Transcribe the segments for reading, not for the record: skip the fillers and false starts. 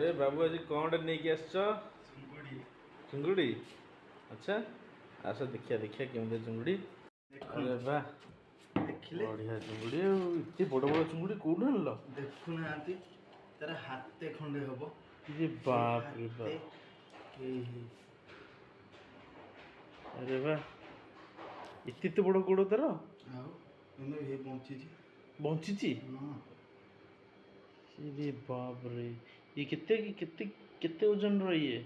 अरे बाबू आज कौन नहीं कि चिंगुड़ी अच्छा आस देखिया देखिया केमती चिंगुड़ी अरे वाह देखिले बढ़िया चिंगुड़ी इतने बड़ बड़ चिंगुड़ी कौन आनल देखुना तार हाथे खंडे हम ये बाप रे बाप अरे वाह इतने बड़ गोड़ तार बंची ये बाप रे ये कितने कितने कितने ओजन रो ये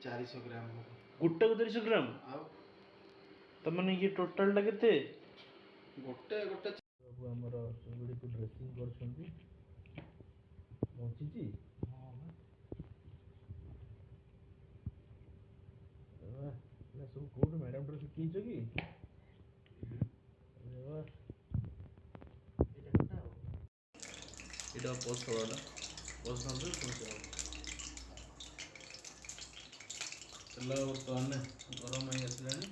400 ग्राम हो गोटा को 400 ग्राम तो मैंने ये टोटल टा केते गोटे गोटे बाबू हमर चिंगुड़ी को ड्रेसिंग करछंती बंची ना सब कोड मैडम ड्रेस की कि अरे वाह এটা পোস্ট করাটা পোস্ট নজর শুনতে হবে তেল ବର୍ତ୍ତମାନ ଗରମ ହେଇ ଆସିଲାଣି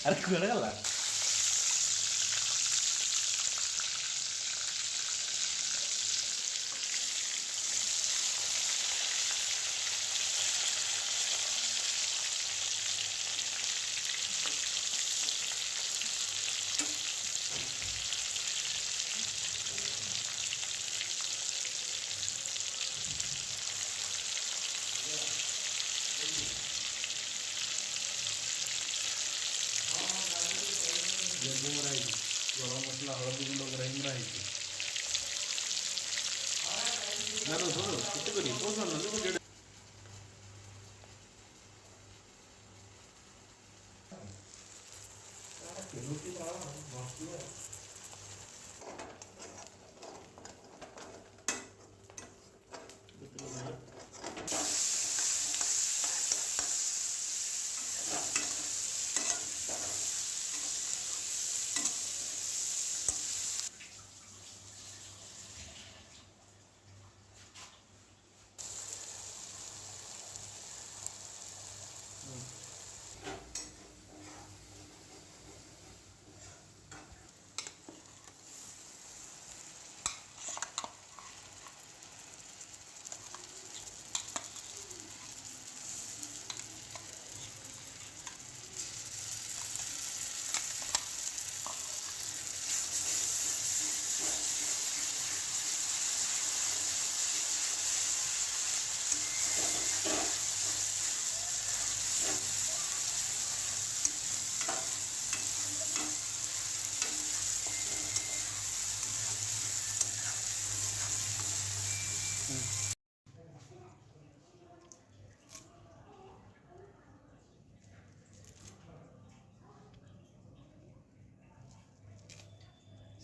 ଆରେ କୁଆଡ଼େ ଗଲା गरम मसला हलदी गुंड ग्राइंड रही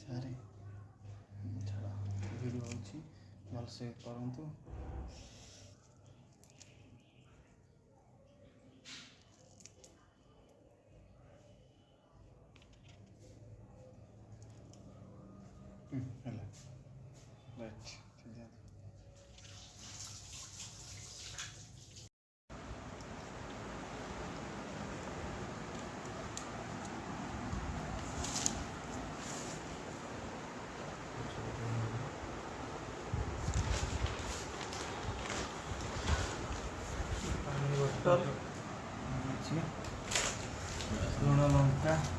सारे छाड़ा वीडियो होची भल से करंतु हला राइट लुण लंका